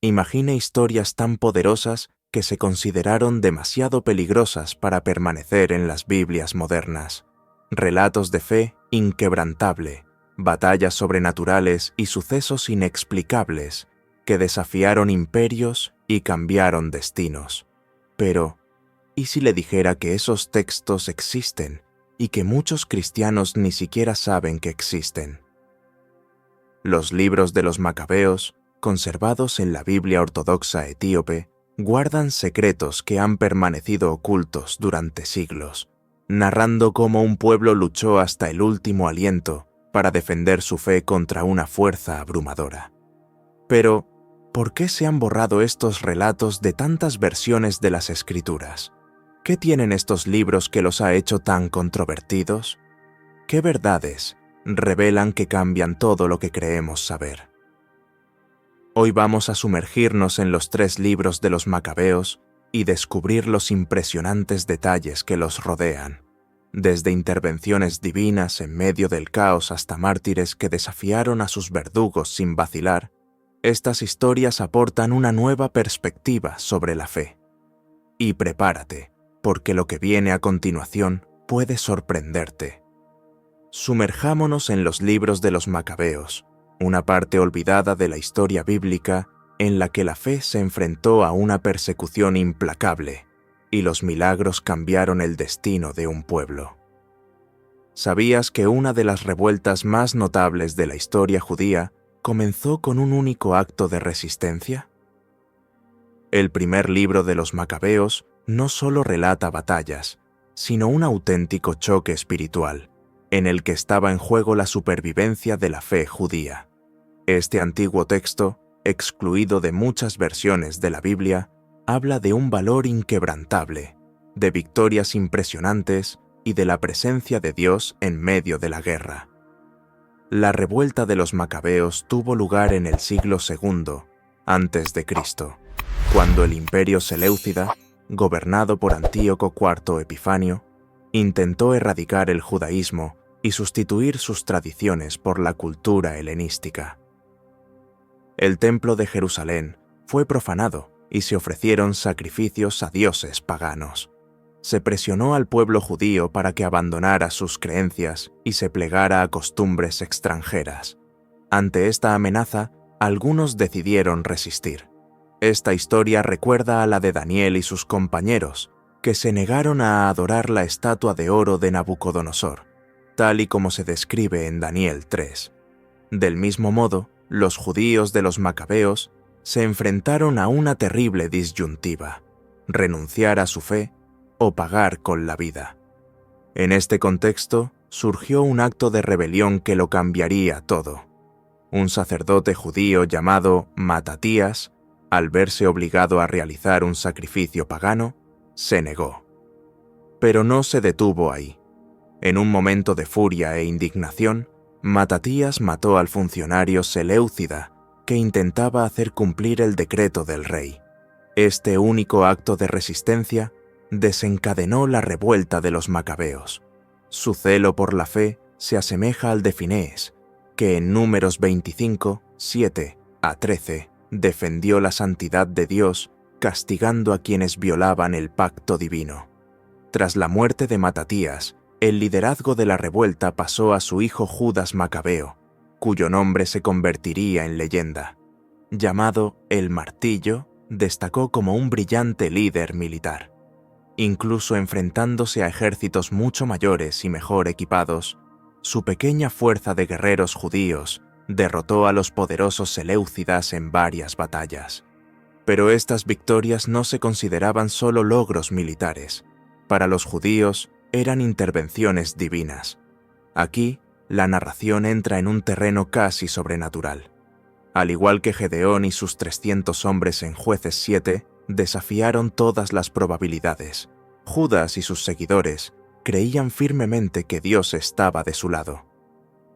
Imagine historias tan poderosas que se consideraron demasiado peligrosas para permanecer en las Biblias modernas. Relatos de fe inquebrantable, batallas sobrenaturales y sucesos inexplicables que desafiaron imperios y cambiaron destinos. Pero, ¿y si le dijera que esos textos existen y que muchos cristianos ni siquiera saben que existen? Los libros de los Macabeos, conservados en la Biblia ortodoxa etíope, guardan secretos que han permanecido ocultos durante siglos, narrando cómo un pueblo luchó hasta el último aliento para defender su fe contra una fuerza abrumadora. Pero, ¿por qué se han borrado estos relatos de tantas versiones de las Escrituras? ¿Qué tienen estos libros que los ha hecho tan controvertidos? ¿Qué verdades revelan que cambian todo lo que creemos saber? Hoy vamos a sumergirnos en los 3 libros de los Macabeos y descubrir los impresionantes detalles que los rodean, desde intervenciones divinas en medio del caos hasta mártires que desafiaron a sus verdugos sin vacilar. Estas historias aportan una nueva perspectiva sobre la fe. Y prepárate, porque lo que viene a continuación puede sorprenderte. Sumerjámonos en los libros de los Macabeos, una parte olvidada de la historia bíblica en la que la fe se enfrentó a una persecución implacable y los milagros cambiaron el destino de un pueblo. ¿Sabías que una de las revueltas más notables de la historia judía comenzó con un único acto de resistencia? El primer libro de los Macabeos no solo relata batallas, sino un auténtico choque espiritual, en el que estaba en juego la supervivencia de la fe judía. Este antiguo texto, excluido de muchas versiones de la Biblia, habla de un valor inquebrantable, de victorias impresionantes y de la presencia de Dios en medio de la guerra. La revuelta de los Macabeos tuvo lugar en el siglo II a.C., cuando el imperio seleucida, gobernado por Antíoco IV Epifanio, intentó erradicar el judaísmo y sustituir sus tradiciones por la cultura helenística. El templo de Jerusalén fue profanado y se ofrecieron sacrificios a dioses paganos. Se presionó al pueblo judío para que abandonara sus creencias y se plegara a costumbres extranjeras. Ante esta amenaza, algunos decidieron resistir. Esta historia recuerda a la de Daniel y sus compañeros, que se negaron a adorar la estatua de oro de Nabucodonosor, tal y como se describe en Daniel 3. Del mismo modo, los judíos de los Macabeos se enfrentaron a una terrible disyuntiva: renunciar a su fe o pagar con la vida. En este contexto, surgió un acto de rebelión que lo cambiaría todo. Un sacerdote judío llamado Matatías, al verse obligado a realizar un sacrificio pagano, se negó. Pero no se detuvo ahí. En un momento de furia e indignación, Matatías mató al funcionario Seleucida, que intentaba hacer cumplir el decreto del rey. Este único acto de resistencia desencadenó la revuelta de los Macabeos. Su celo por la fe se asemeja al de Finés, que en Números 25, 7-13, defendió la santidad de Dios, castigando a quienes violaban el pacto divino. Tras la muerte de Matatías, el liderazgo de la revuelta pasó a su hijo Judas Macabeo, cuyo nombre se convertiría en leyenda. Llamado el Martillo, destacó como un brillante líder militar. Incluso enfrentándose a ejércitos mucho mayores y mejor equipados, su pequeña fuerza de guerreros judíos derrotó a los poderosos seleucidas en varias batallas. Pero estas victorias no se consideraban solo logros militares. Para los judíos eran intervenciones divinas. Aquí, la narración entra en un terreno casi sobrenatural. Al igual que Gedeón y sus 300 hombres en Jueces 7, desafiaron todas las probabilidades. Judas y sus seguidores creían firmemente que Dios estaba de su lado.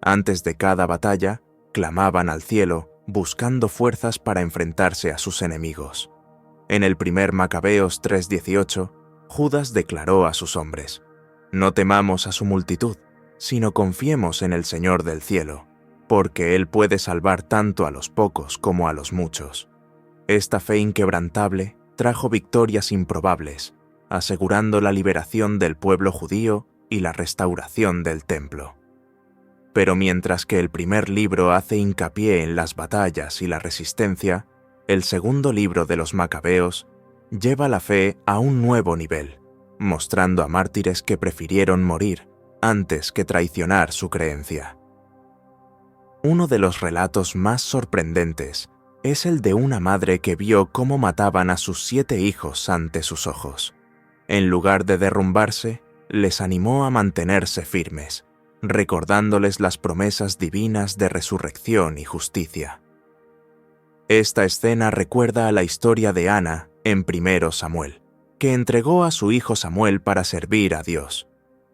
Antes de cada batalla, clamaban al cielo, buscando fuerzas para enfrentarse a sus enemigos. En el primer Macabeos 3:18, Judas declaró a sus hombres: «No temamos a su multitud, sino confiemos en el Señor del cielo, porque Él puede salvar tanto a los pocos como a los muchos». Esta fe inquebrantable trajo victorias improbables, asegurando la liberación del pueblo judío y la restauración del templo. Pero mientras que el primer libro hace hincapié en las batallas y la resistencia, el segundo libro de los Macabeos lleva la fe a un nuevo nivel, mostrando a mártires que prefirieron morir antes que traicionar su creencia. Uno de los relatos más sorprendentes es el de una madre que vio cómo mataban a sus 7 hijos ante sus ojos. En lugar de derrumbarse, les animó a mantenerse firmes, recordándoles las promesas divinas de resurrección y justicia. Esta escena recuerda a la historia de Ana en 1 Samuel, que entregó a su hijo Samuel para servir a Dios.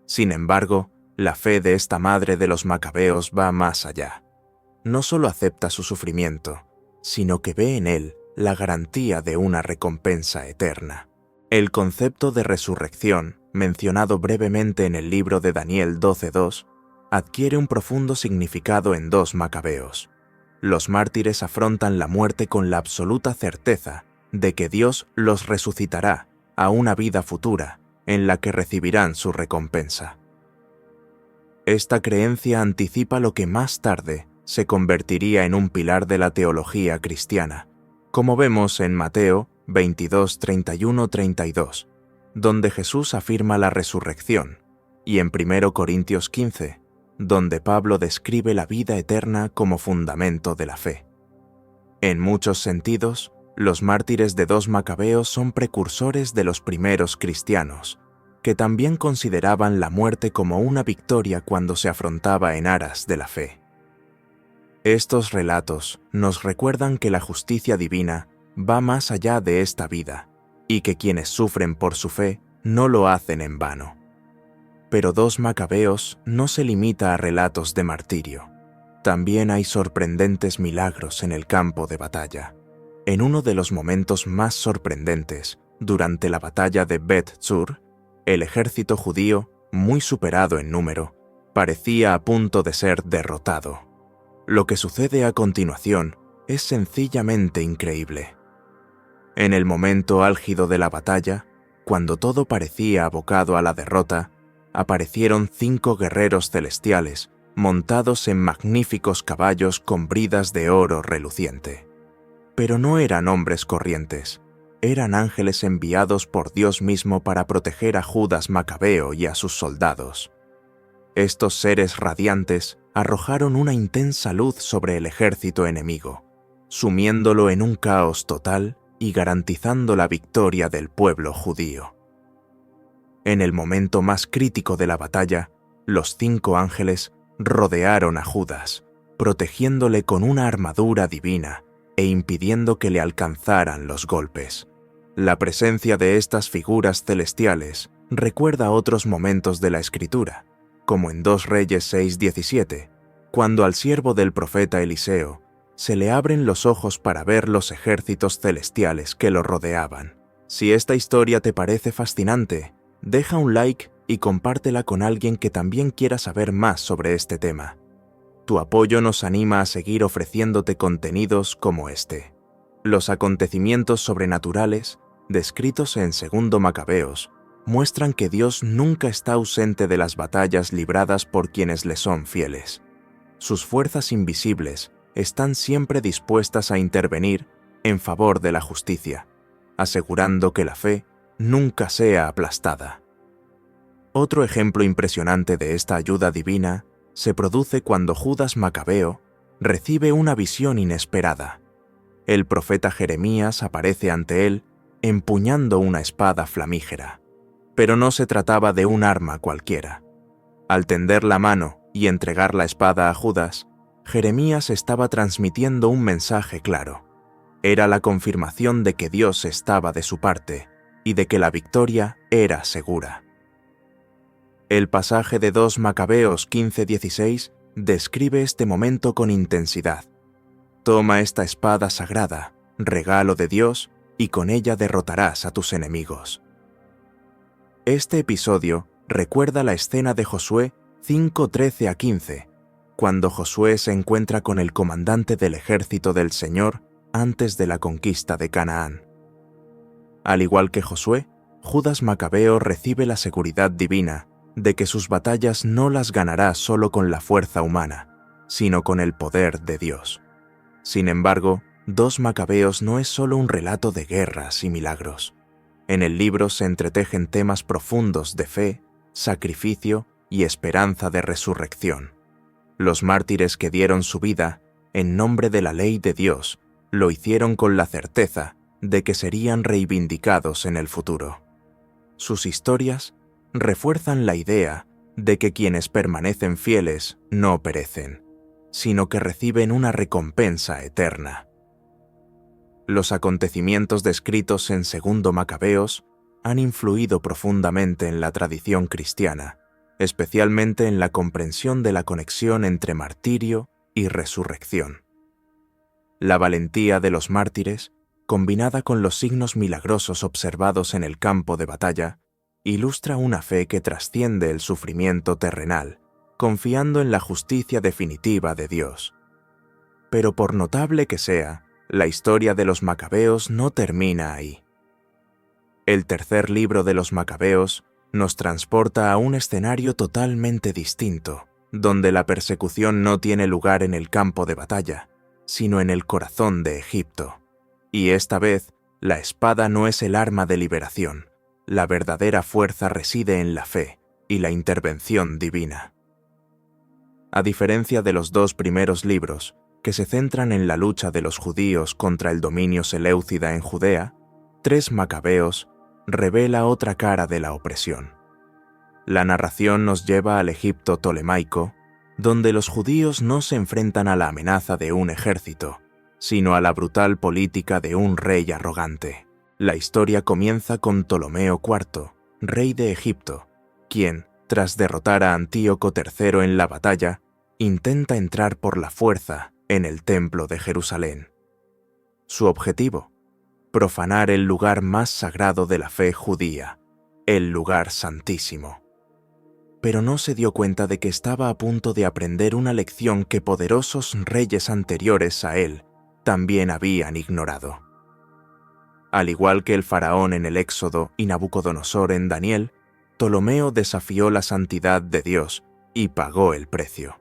Sin embargo, la fe de esta madre de los Macabeos va más allá. No solo acepta su sufrimiento, sino que ve en él la garantía de una recompensa eterna. El concepto de resurrección, mencionado brevemente en el libro de Daniel 12:2, adquiere un profundo significado en 2 Macabeos. Los mártires afrontan la muerte con la absoluta certeza de que Dios los resucitará a una vida futura en la que recibirán su recompensa. Esta creencia anticipa lo que más tarde se convertiría en un pilar de la teología cristiana, como vemos en Mateo 22, 31, 32, donde Jesús afirma la resurrección, y en 1 Corintios 15, donde Pablo describe la vida eterna como fundamento de la fe. En muchos sentidos, los mártires de 2 Macabeos son precursores de los primeros cristianos, que también consideraban la muerte como una victoria cuando se afrontaba en aras de la fe. Estos relatos nos recuerdan que la justicia divina va más allá de esta vida y que quienes sufren por su fe no lo hacen en vano. Pero 2 Macabeos no se limita a relatos de martirio. También hay sorprendentes milagros en el campo de batalla. En uno de los momentos más sorprendentes, durante la batalla de Bet-Zur, el ejército judío, muy superado en número, parecía a punto de ser derrotado. Lo que sucede a continuación es sencillamente increíble. En el momento álgido de la batalla, cuando todo parecía abocado a la derrota, aparecieron 5 guerreros celestiales montados en magníficos caballos con bridas de oro reluciente. Pero no eran hombres corrientes, eran ángeles enviados por Dios mismo para proteger a Judas Macabeo y a sus soldados. Estos seres radiantes arrojaron una intensa luz sobre el ejército enemigo, sumiéndolo en un caos total y garantizando la victoria del pueblo judío. En el momento más crítico de la batalla, los 5 ángeles rodearon a Judas, protegiéndole con una armadura divina e impidiendo que le alcanzaran los golpes. La presencia de estas figuras celestiales recuerda otros momentos de la Escritura, como en 2 Reyes 6:17, cuando al siervo del profeta Eliseo se le abren los ojos para ver los ejércitos celestiales que lo rodeaban. Si esta historia te parece fascinante, deja un like y compártela con alguien que también quiera saber más sobre este tema. Tu apoyo nos anima a seguir ofreciéndote contenidos como este. Los acontecimientos sobrenaturales, descritos en 2 Macabeos, muestran que Dios nunca está ausente de las batallas libradas por quienes le son fieles. Sus fuerzas invisibles están siempre dispuestas a intervenir en favor de la justicia, asegurando que la fe nunca sea aplastada. Otro ejemplo impresionante de esta ayuda divina se produce cuando Judas Macabeo recibe una visión inesperada. El profeta Jeremías aparece ante él empuñando una espada flamígera. Pero no se trataba de un arma cualquiera. Al tender la mano y entregar la espada a Judas, Jeremías estaba transmitiendo un mensaje claro. Era la confirmación de que Dios estaba de su parte y de que la victoria era segura. El pasaje de 2 Macabeos 15:16 describe este momento con intensidad. Toma esta espada sagrada, regalo de Dios, y con ella derrotarás a tus enemigos. Este episodio recuerda la escena de Josué 5:13-15, cuando Josué se encuentra con el comandante del ejército del Señor antes de la conquista de Canaán. Al igual que Josué, Judas Macabeo recibe la seguridad divina de que sus batallas no las ganará solo con la fuerza humana, sino con el poder de Dios. Sin embargo, 2 Macabeos no es solo un relato de guerras y milagros. En el libro se entretejen temas profundos de fe, sacrificio y esperanza de resurrección. Los mártires que dieron su vida, en nombre de la ley de Dios, lo hicieron con la certeza de que serían reivindicados en el futuro. Sus historias refuerzan la idea de que quienes permanecen fieles no perecen, sino que reciben una recompensa eterna. Los acontecimientos descritos en 2 Macabeos han influido profundamente en la tradición cristiana, especialmente en la comprensión de la conexión entre martirio y resurrección. La valentía de los mártires, combinada con los signos milagrosos observados en el campo de batalla, ilustra una fe que trasciende el sufrimiento terrenal, confiando en la justicia definitiva de Dios. Pero por notable que sea, la historia de los Macabeos no termina ahí. El tercer libro de los Macabeos nos transporta a un escenario totalmente distinto, donde la persecución no tiene lugar en el campo de batalla, sino en el corazón de Egipto. Y esta vez, la espada no es el arma de liberación. La verdadera fuerza reside en la fe y la intervención divina. A diferencia de los 2 primeros libros, que se centran en la lucha de los judíos contra el dominio seleucida en Judea, 3 Macabeos revela otra cara de la opresión. La narración nos lleva al Egipto tolemaico, donde los judíos no se enfrentan a la amenaza de un ejército, sino a la brutal política de un rey arrogante. La historia comienza con Ptolomeo IV, rey de Egipto, quien, tras derrotar a Antíoco III en la batalla, intenta entrar por la fuerza en el templo de Jerusalén. Su objetivo: profanar el lugar más sagrado de la fe judía, el lugar santísimo. Pero no se dio cuenta de que estaba a punto de aprender una lección que poderosos reyes anteriores a él también habían ignorado. Al igual que el faraón en el Éxodo y Nabucodonosor en Daniel, Ptolomeo desafió la santidad de Dios y pagó el precio.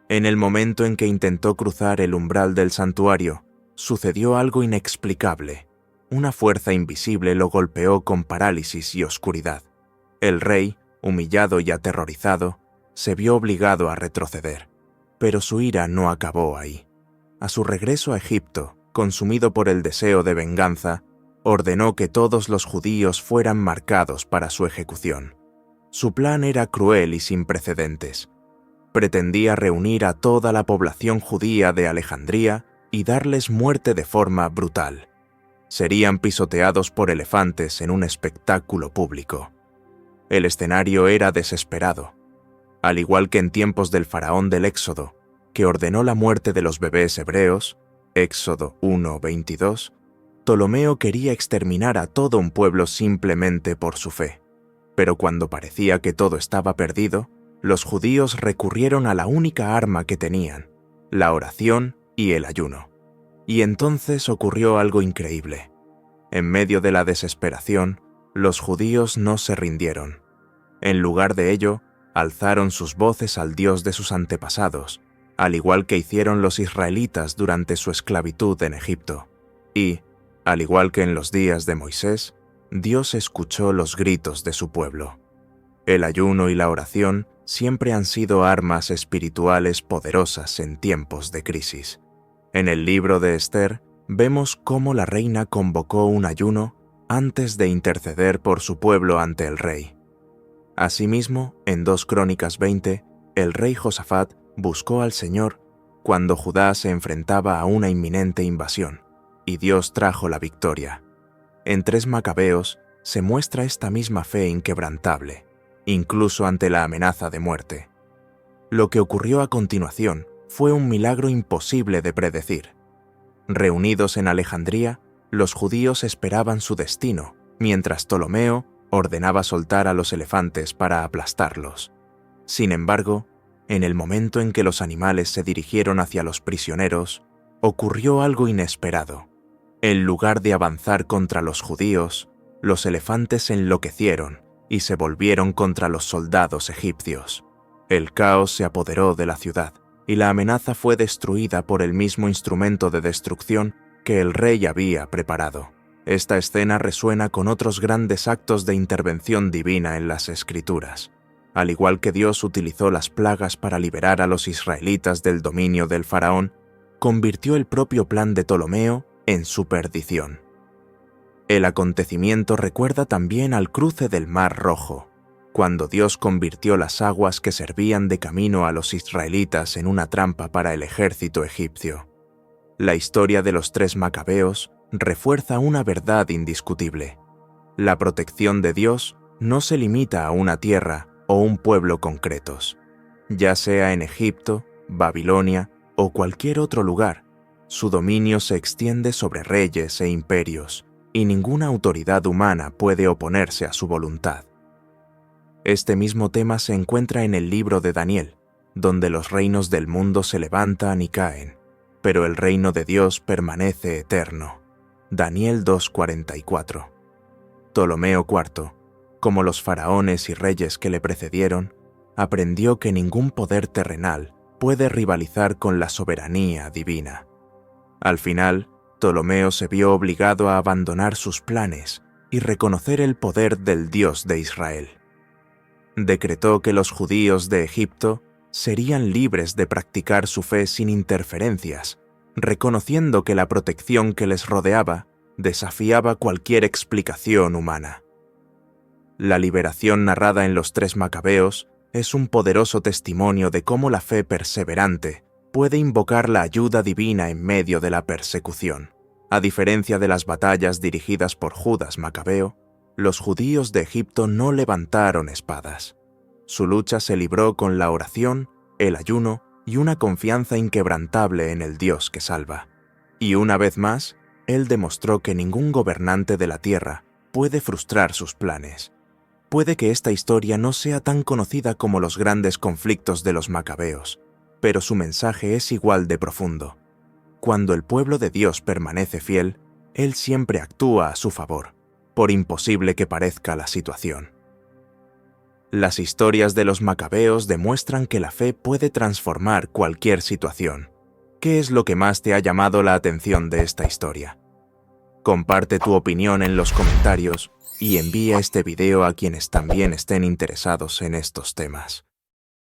En el momento en que intentó cruzar el umbral del santuario, sucedió algo inexplicable. Una fuerza invisible lo golpeó con parálisis y oscuridad. El rey, humillado y aterrorizado, se vio obligado a retroceder. Pero su ira no acabó ahí. A su regreso a Egipto, consumido por el deseo de venganza, ordenó que todos los judíos fueran marcados para su ejecución. Su plan era cruel y sin precedentes. Pretendía reunir a toda la población judía de Alejandría y darles muerte de forma brutal. Serían pisoteados por elefantes en un espectáculo público. El escenario era desesperado. Al igual que en tiempos del faraón del Éxodo, que ordenó la muerte de los bebés hebreos, Éxodo 1:22, Ptolomeo quería exterminar a todo un pueblo simplemente por su fe. Pero cuando parecía que todo estaba perdido, los judíos recurrieron a la única arma que tenían, la oración y el ayuno. Y entonces ocurrió algo increíble. En medio de la desesperación, los judíos no se rindieron. En lugar de ello, alzaron sus voces al Dios de sus antepasados, al igual que hicieron los israelitas durante su esclavitud en Egipto. Y, al igual que en los días de Moisés, Dios escuchó los gritos de su pueblo. El ayuno y la oración siempre han sido armas espirituales poderosas en tiempos de crisis. En el libro de Esther, vemos cómo la reina convocó un ayuno antes de interceder por su pueblo ante el rey. Asimismo, en 2 Crónicas 20, el rey Josafat buscó al Señor cuando Judá se enfrentaba a una inminente invasión, y Dios trajo la victoria. En 3 Macabeos se muestra esta misma fe inquebrantable, incluso ante la amenaza de muerte. Lo que ocurrió a continuación fue un milagro imposible de predecir. Reunidos en Alejandría, los judíos esperaban su destino, mientras Ptolomeo ordenaba soltar a los elefantes para aplastarlos. Sin embargo, en el momento en que los animales se dirigieron hacia los prisioneros, ocurrió algo inesperado. En lugar de avanzar contra los judíos, los elefantes enloquecieron y se volvieron contra los soldados egipcios. El caos se apoderó de la ciudad y la amenaza fue destruida por el mismo instrumento de destrucción que el rey había preparado. Esta escena resuena con otros grandes actos de intervención divina en las Escrituras. Al igual que Dios utilizó las plagas para liberar a los israelitas del dominio del faraón, convirtió el propio plan de Ptolomeo en su perdición. El acontecimiento recuerda también al cruce del Mar Rojo, cuando Dios convirtió las aguas que servían de camino a los israelitas en una trampa para el ejército egipcio. La historia de los 3 macabeos refuerza una verdad indiscutible. La protección de Dios no se limita a una tierra o un pueblo concretos. Ya sea en Egipto, Babilonia o cualquier otro lugar, su dominio se extiende sobre reyes e imperios, y ninguna autoridad humana puede oponerse a su voluntad. Este mismo tema se encuentra en el libro de Daniel, donde los reinos del mundo se levantan y caen, pero el reino de Dios permanece eterno. Daniel 2:44. Ptolomeo IV, como los faraones y reyes que le precedieron, aprendió que ningún poder terrenal puede rivalizar con la soberanía divina. Al final, Ptolomeo se vio obligado a abandonar sus planes y reconocer el poder del Dios de Israel. Decretó que los judíos de Egipto serían libres de practicar su fe sin interferencias, reconociendo que la protección que les rodeaba desafiaba cualquier explicación humana. La liberación narrada en los 3 macabeos es un poderoso testimonio de cómo la fe perseverante puede invocar la ayuda divina en medio de la persecución. A diferencia de las batallas dirigidas por Judas Macabeo, los judíos de Egipto no levantaron espadas. Su lucha se libró con la oración, el ayuno y una confianza inquebrantable en el Dios que salva. Y una vez más, él demostró que ningún gobernante de la tierra puede frustrar sus planes. Puede que esta historia no sea tan conocida como los grandes conflictos de los macabeos, pero su mensaje es igual de profundo. Cuando el pueblo de Dios permanece fiel, Él siempre actúa a su favor, por imposible que parezca la situación. Las historias de los macabeos demuestran que la fe puede transformar cualquier situación. ¿Qué es lo que más te ha llamado la atención de esta historia? Comparte tu opinión en los comentarios y envía este video a quienes también estén interesados en estos temas.